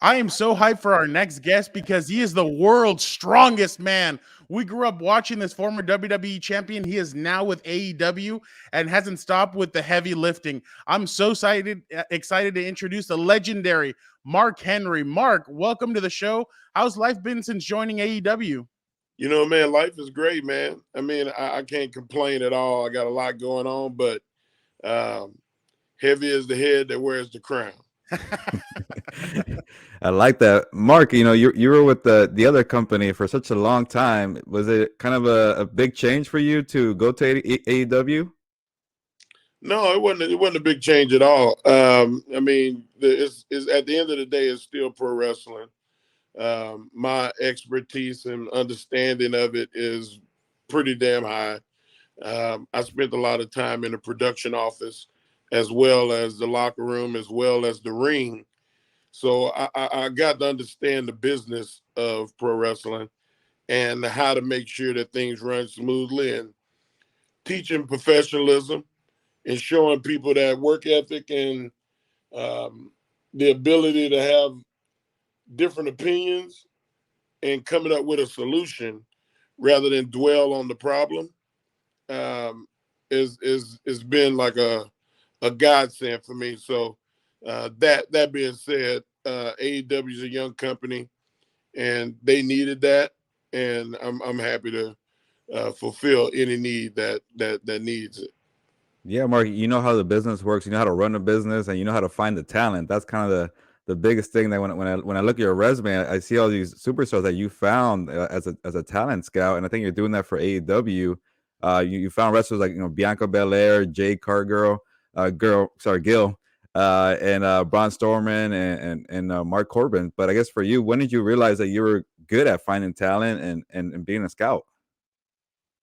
I am so hyped for our next guest because he is the world's strongest man. We grew up watching this former WWE champion. He is now with AEW and hasn't stopped with the heavy lifting. I'm so excited to introduce the legendary Mark Henry. Mark, welcome to the show. How's life been since joining AEW? Man, life is great, man. I can't complain at all. I got a lot going on, but um, heavy is the head that wears the crown. I like that, Mark. You were with the other company for such a long time. Was it kind of a big change for you to go to AEW? No, it wasn't. It wasn't a big change at all. It's at the end of the day, it's still pro wrestling. My expertise and understanding of it is pretty damn high. I spent a lot of time in the production office, as well as the locker room, as well as the ring. So I got to understand the business of pro wrestling and how to make sure that things run smoothly, and teaching professionalism and showing people that work ethic and um, the ability to have different opinions and coming up with a solution rather than dwell on the problem um, is been like a godsend for me. So that being said, AEW is a young company and they needed that, and I'm happy to fulfill any need that needs it. Yeah, Mark, you know how the business works. You know how to run a business, and you know how to find the talent. That's kind of the biggest thing. That when I look at your resume, I see all these superstars that you found as a talent scout, and I think you're doing that for AEW. You found wrestlers like Bianca Belair, Jade Cargill, Gil, and Braun Strowman and Mark Corbin. But I guess for you, when did you realize that you were good at finding talent and being a scout?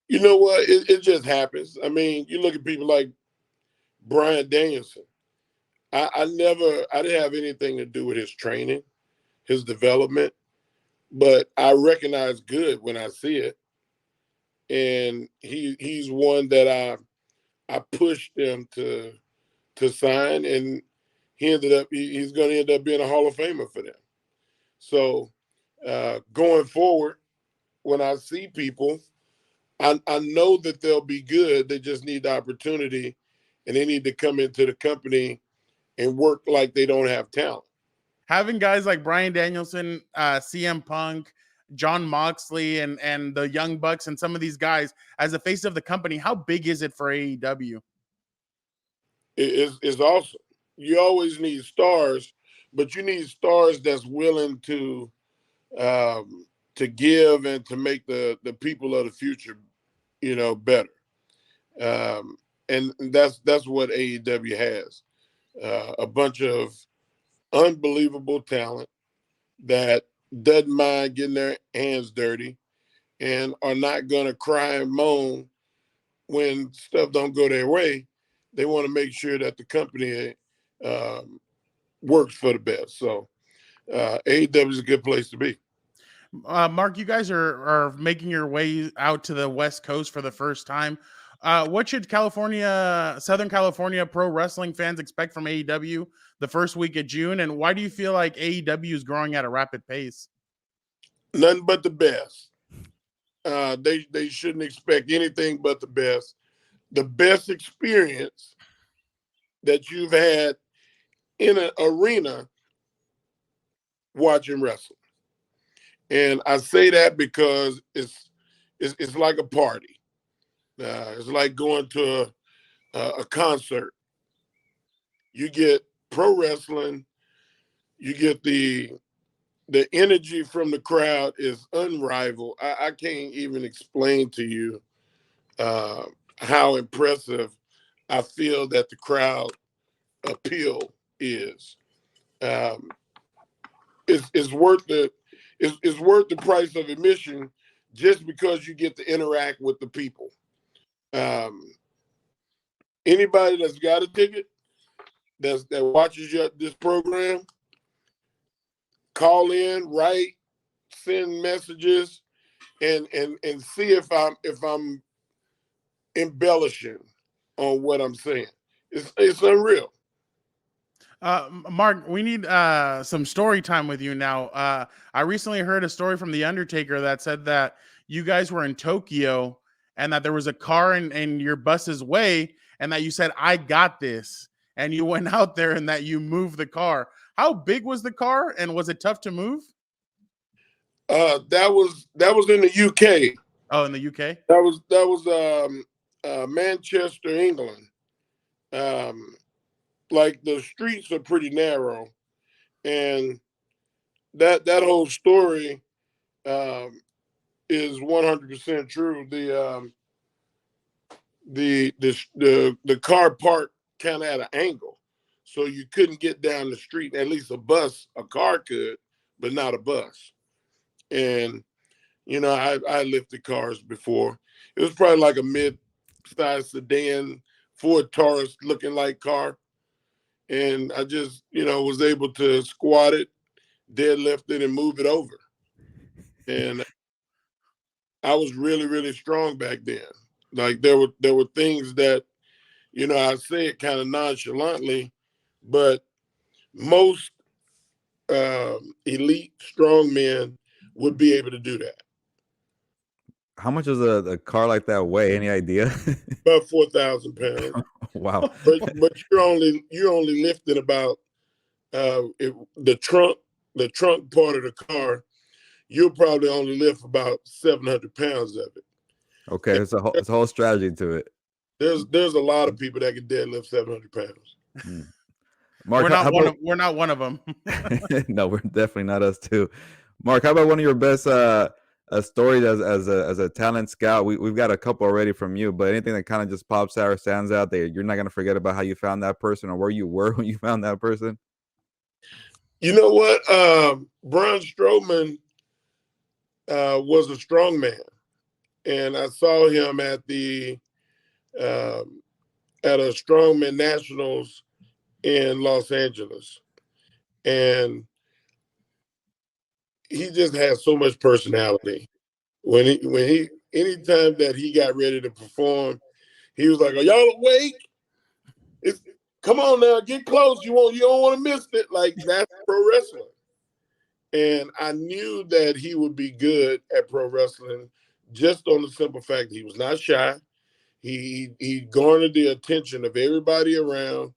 You know what? It just happens. You look at people like Brian Danielson. I didn't have anything to do with his training, his development, but I recognize good when I see it. And he's one that I pushed him to sign, and he's going to end up being a Hall of Famer for them. So going forward, when I see people, I know that they'll be good. They just need the opportunity, and they need to come into the company and work like they don't have talent. Having guys like Brian Danielson, CM Punk, John Moxley, and the Young Bucks, and some of these guys as the face of the company, how big is it for AEW? It's awesome. You always need stars, but you need stars that's willing to give and to make the people of the future, better. Um, and that's what AEW has. A bunch of unbelievable talent that doesn't mind getting their hands dirty and are not going to cry and moan when stuff don't go their way. They want to make sure that the company um, works for the best. So AEW is a good place to be. Mark, you guys are making your way out to the West Coast for the first time. What should Southern California pro wrestling fans expect from AEW the first week of June? And why do you feel like AEW is growing at a rapid pace? Nothing but the best. They shouldn't expect anything but the best. The best experience that you've had in an arena watching wrestling. And I say that because it's like a party. It's like going to a concert. You get pro wrestling. You get the energy from the crowd is unrivaled. I can't even explain to you uh, how impressive I feel that the crowd appeal is. Um, it's worth it's worth the price of admission just because you get to interact with the people. Um, Anybody that's got a ticket that watches this program, call in, write, send messages, and see if I'm embellishing on what I'm saying. It's unreal. Mark, we need some story time with you now. I recently heard a story from the Undertaker that said that you guys were in Tokyo and that there was a car in your bus's way, and that you said, "I got this," and you went out there and that you moved the car. How big was the car, and was it tough to move? That was in the UK. Oh, in the UK. That was Manchester, England. Um, like the streets are pretty narrow, and that whole story um, is 100% true. The car parked kind of at an angle, so you couldn't get down the street. At least a car could, but not a bus. And I lifted cars before. It was probably like a mid-sized sedan, Ford Taurus looking like car, and I just was able to squat it, deadlift it, and move it over. And I was really, really strong back then. Like there were things that I say it kind of nonchalantly, but most elite strong men would be able to do that. How much does a car like that weigh? Any idea? About 4,000 pounds. Wow. But you're only lifting about the trunk part of the car. You'll probably only lift about 700 pounds of it. Okay, it's a whole strategy to it. There's a lot of people that can deadlift 700 pounds. Mm. Mark, We're not one of them. No, we're definitely not us too. Mark, how about one of your best stories as a talent scout? We've got a couple already from you, but anything that kind of just pops out or stands out that you're not gonna forget about how you found that person or where you were when you found that person? You know what? Braun Strowman was a strong man, and I saw him at a Strongman Nationals in Los Angeles, and he just had so much personality. Anytime that he got ready to perform, he was like, "Are y'all awake? Come on now, get close. You don't want to miss it." Like that's pro wrestling. And I knew that he would be good at pro wrestling just on the simple fact that he was not shy. He garnered the attention of everybody around,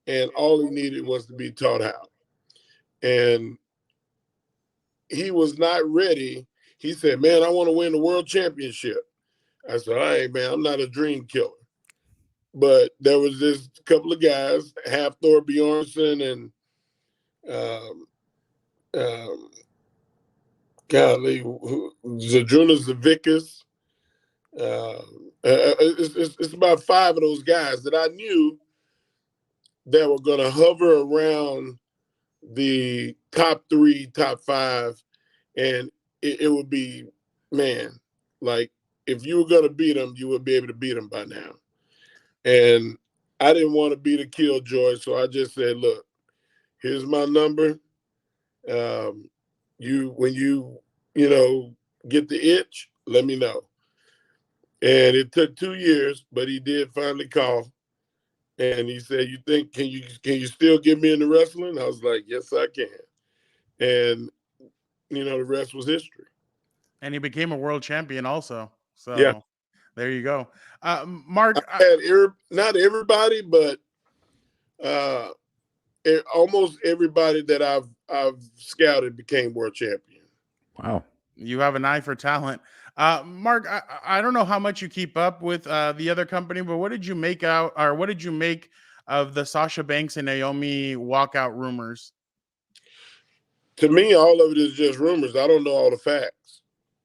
and all he needed was to be taught how. And he was not ready. He said, "Man, I want to win the world championship." I said, "All right, man, I'm not a dream killer." But there was this couple of guys, Thor Bjornsson and um, golly, Zadruna Zavickas. It's about five of those guys that I knew that were going to hover around the top three, top five, and it would be, man, like if you were going to beat them, you would be able to beat them by now. And I didn't want to be the killjoy, so I just said, "Look, here's my number. When you get the itch, let me know." And it took 2 years, but he did finally call. And he said, can you still get me into wrestling?" I was like, "Yes, I can." And the rest was history. And he became a world champion also. Yeah. So there you go. Mark, Not everybody, but almost everybody that I've scouted became world champion. Wow. you have an eye for talent. Mark, I don't know how much you keep up with the other company, but what did you make of the Sasha Banks and Naomi walkout rumors? To me, all of it is just rumors. I don't know all the facts.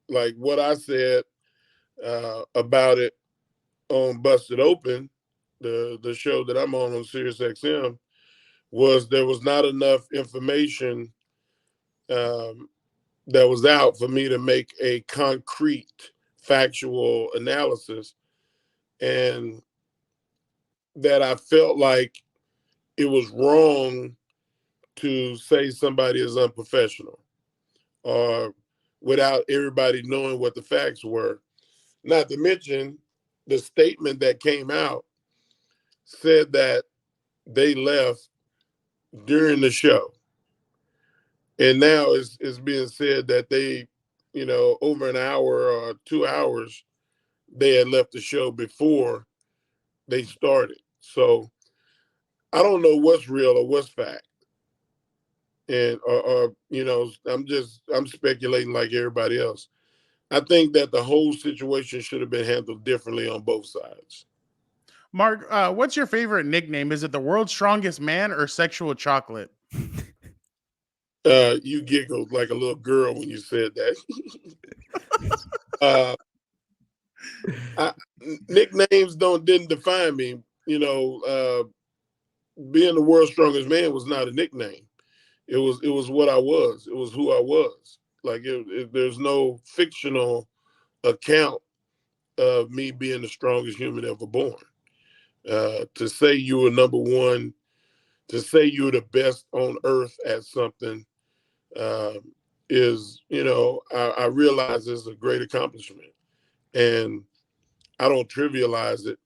Like what I said about it on Busted Open, the show that I'm on Sirius XM, was there was not enough information that was out for me to make a concrete, factual analysis, and that I felt like it was wrong to say somebody is unprofessional or without everybody knowing what the facts were. Not to mention the statement that came out said that they left during the show. And now it's being said that they, over an hour or 2 hours, they had left the show before they started. So I don't know what's real or what's fact. And I'm speculating like everybody else. I think that the whole situation should have been handled differently on both sides. Mark, what's your favorite nickname? Is it the world's strongest man or sexual chocolate? You giggled like a little girl when you said that. Nicknames didn't define me. Being the world's strongest man was not a nickname. It was what I was. It was who I was. Like there's no fictional account of me being the strongest human ever born. To say you were number one, to say you were the best on earth at something, is, I realize is a great accomplishment, and I don't trivialize it.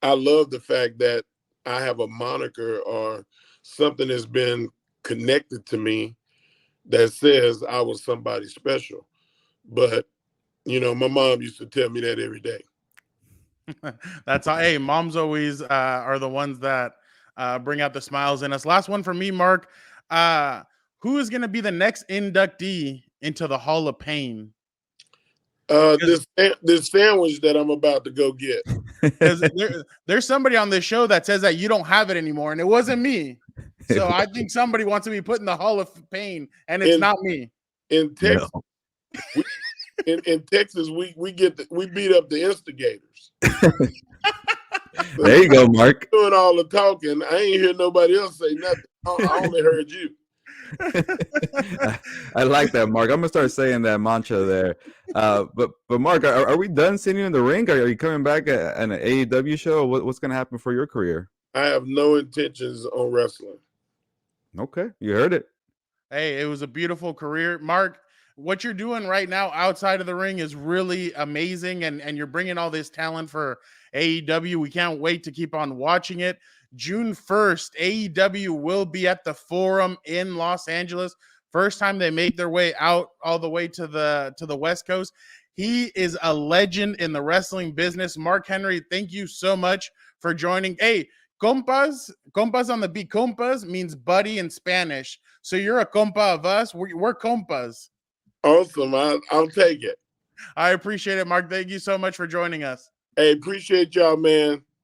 I love the fact that I have a moniker or something that's been connected to me that says I was somebody special. But, my mom used to tell me that every day. That's how, hey, moms always are the ones that bring out the smiles in us. Last one for me, Mark. Who is going to be the next inductee into the Hall of Pain? This sandwich that I'm about to go get. Because there's somebody on this show that says that you don't have it anymore, and it wasn't me. So I think somebody wants to be put in the Hall of Pain, and it's not me. In Texas, in Texas, we beat up the instigators. There you go, Mark. Doing all the talking, I ain't hear nobody else say nothing. I only heard you. I like that, Mark. I'm gonna start saying that mantra there. But Mark, are we done seeing you in the ring? Are you coming back at an AEW show? What's gonna happen for your career? I have no intentions on wrestling. Okay, you heard it. Hey, it was a beautiful career, Mark. What you're doing right now outside of the ring is really amazing, and you're bringing all this talent for AEW. We can't wait to keep on watching it. June 1st, AEW will be at the Forum in Los Angeles. First time they make their way out all the way to the West Coast. He is a legend in the wrestling business. Mark Henry, thank you so much for joining. Hey, compas on the beat. Compas means buddy in Spanish. So you're a compa of us. We're compas. Awesome. I'll take it. I appreciate it, Mark. Thank you so much for joining us. Hey, appreciate y'all, man.